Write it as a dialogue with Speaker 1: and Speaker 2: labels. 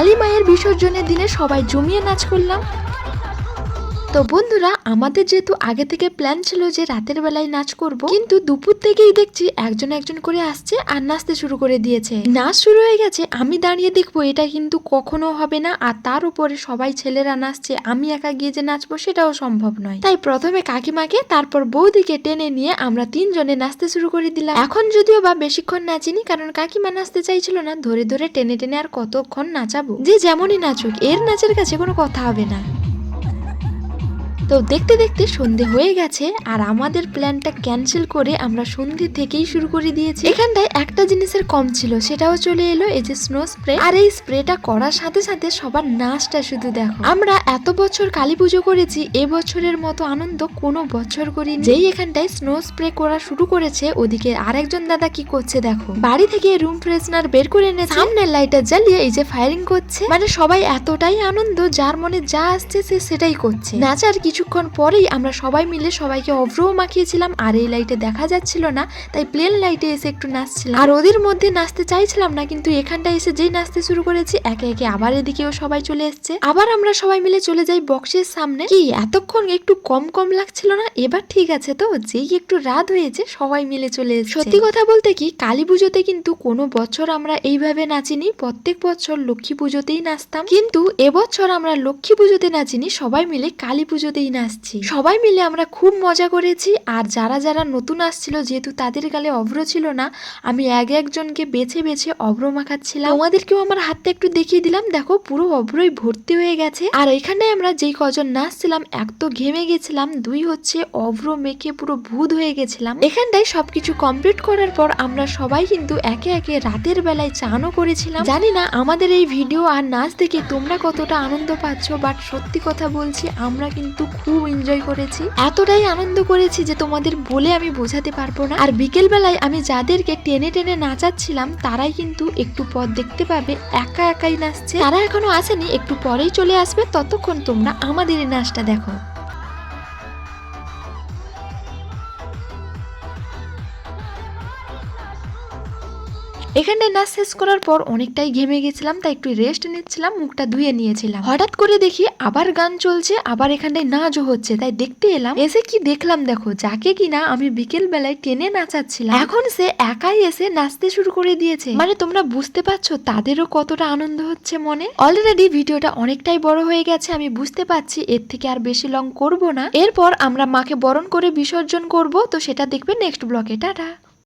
Speaker 1: কালী মায়ের বিসর্জনের দিনে সবাই জমিয়ে নাচ করলাম। তো বন্ধুরা, আমাদের যেহেতু আগে থেকে প্ল্যান ছিল যে রাতের বেলায় নাচ করব, কিন্তু দুপুর থেকেই দেখছি একজন একজন করে আসছে আর নাচতে শুরু করে দিয়েছে। নাচ শুরু হয়ে গেছে, আমি দাঁড়িয়ে দেখবো এটা কিন্তু কখনো হবে না। আর তার উপরে সবাই ছেলেরা নাচছে, আমি একা গিয়ে যে নাচবো সেটাও সম্ভব নয়। তাই প্রথমে কাকিমাকে, তারপর বৌদিকে টেনে নিয়ে আমরা তিনজনে নাচতে শুরু করে দিলাম। এখন যদিও বা বেশিক্ষণ নাচিনি, কারণ কাকিমা নাচতে চাইছিল না। ধরে ধরে টেনে টেনে আর কতক্ষণ নাচাবো, যে যেমনই নাচুক এর নাচের কাছে কোনো কথা হবে না। তো দেখতে দেখতে সন্ধে হয়ে গেছে, আর আমাদের প্ল্যানটা ক্যান্সেল করে আমরা সন্ধে থেকেই শুরু করে দিয়েছি। এখানটায় একটা জিনিসের কম ছিল, সেটাও চলে এলো, এই যে স্নো স্প্রে। আর এই স্প্রেটা করার সাথে সাথে সবার নাচটা শুধু দেখো। আমরা এত বছর কালী পুজো করেছি, এবছরের মতো আনন্দ কোনো বছর করিনি। যেই এখানটায় স্নো স্প্রে করা শুরু করেছে, ওদিকে আরেকজন দাদা কি করছে দেখো, বাড়ি থেকে রুম ফ্রেশনার বের করে এনেছে, সামনের লাইটার জ্বালিয়ে এই যে ফায়ারিং করছে। মানে সবাই এতটাই আনন্দ, যার মনে যা আসছে সে সেটাই করছে। নাচার কিছুক্ষণ পরেই আমরা সবাই মিলে সবাইকে অভ্রও মাখিয়েছিলাম। আর এই লাইটে দেখা যাচ্ছিল না, তাই প্লেন লাইটে এসে একটু নাচছিলাম। আর ওদের মধ্যে নাচতে চাইছিলাম না, কিন্তু এখানটা এসে যেই নাচতে শুরু করেছি, একে একে আবার এদিকেও সবাই চলে এসছে। আবার আমরা সবাই মিলে চলে যাই বক্সের সামনে। কি এতক্ষণ একটু কম কম লাগছিল না? এবার ঠিক আছে তো, যেই একটু রাত হয়েছে সবাই মিলে চলে এসছে। সত্যি কথা বলতে কি, কালী পুজোতে কিন্তু কোনো বছর আমরা এইভাবে নাচিনি। প্রত্যেক বছর লক্ষ্মী পুজোতেই নাচতাম, কিন্তু এবছর আমরা লক্ষ্মী পুজোতে নাচিনি, সবাই মিলে কালী পুজোতেই নাচছি। সবাই মিলে আমরা খুব মজা করেছি। আর যারা যারা নতুন আসছিল, যেহেতু তাদের গালে অভ্র ছিল না, আমি এক একজনকে বেছে বেছে অভ্র মাখাচ্ছিলাম। তোমাদেরকেও আমার হাতটা একটু দেখিয়ে দিলাম, দেখো পুরো অভ্রই ভর্তি হয়ে গেছে। আর এখানে আমরা যেই কজন নাচছিলাম, এক তো ঘেমে গেছিলাম, দুই হচ্ছে অভ্র মেখে পুরো ভূত হয়ে গেছিলাম। এখানটায় সবকিছু কমপ্লিট করার পর আমরা সবাই কিন্তু একে একে রাতের বেলায় চানও করেছিলাম। জানি না আমাদের এই ভিডিও আর নাচ দেখে তোমরা কতটা আনন্দ পাচ্ছ, বাট সত্যি কথা বলছি, আমরা কিন্তু খুব এনজয় করেছি। এতটাই আনন্দ করেছি যে তোমাদের বলে আমি বোঝাতে পারবো না। আর বিকেল বেলায় আমি যাদেরকে টেনে টেনে নাচাচ্ছিলাম, তারাই কিন্তু একটু পর দেখতে পাবে একা একাই নাচছে। তারা এখনো আসেনি, একটু পরেই চলে আসবে। ততক্ষণ তোমরা আমাদের এই নাচটা দেখো। এখানটায় নাচ শেষ করার পর অনেকটাই ঘেমে গেছিলাম, তাই একটু রেস্ট নিচ্ছিলাম, মুখটা ধুয়ে নিয়েছিলাম। হঠাৎ করে দেখি আবার গান চলছে, আবার এখানটায় নাচও হচ্ছে, তাই দেখতে এলাম। এসে কি দেখলাম দেখো, যাকে কিনা আমি বিকেল বেলায় টেনে নাচাচ্ছিলাম, এখন সে একাই এসে নাচতে শুরু করে দিয়েছে। মানে তোমরা বুঝতে পারছো তাদেরও কতটা আনন্দ হচ্ছে মনে। অলরেডি ভিডিওটা অনেকটাই বড় হয়ে গেছে, আমি বুঝতে পারছি এর থেকে আর বেশি লং করব না। এরপর আমরা মাকে বরণ করে বিসর্জন করব, তো সেটা দেখবে নেক্সট ব্লগে। টাটা।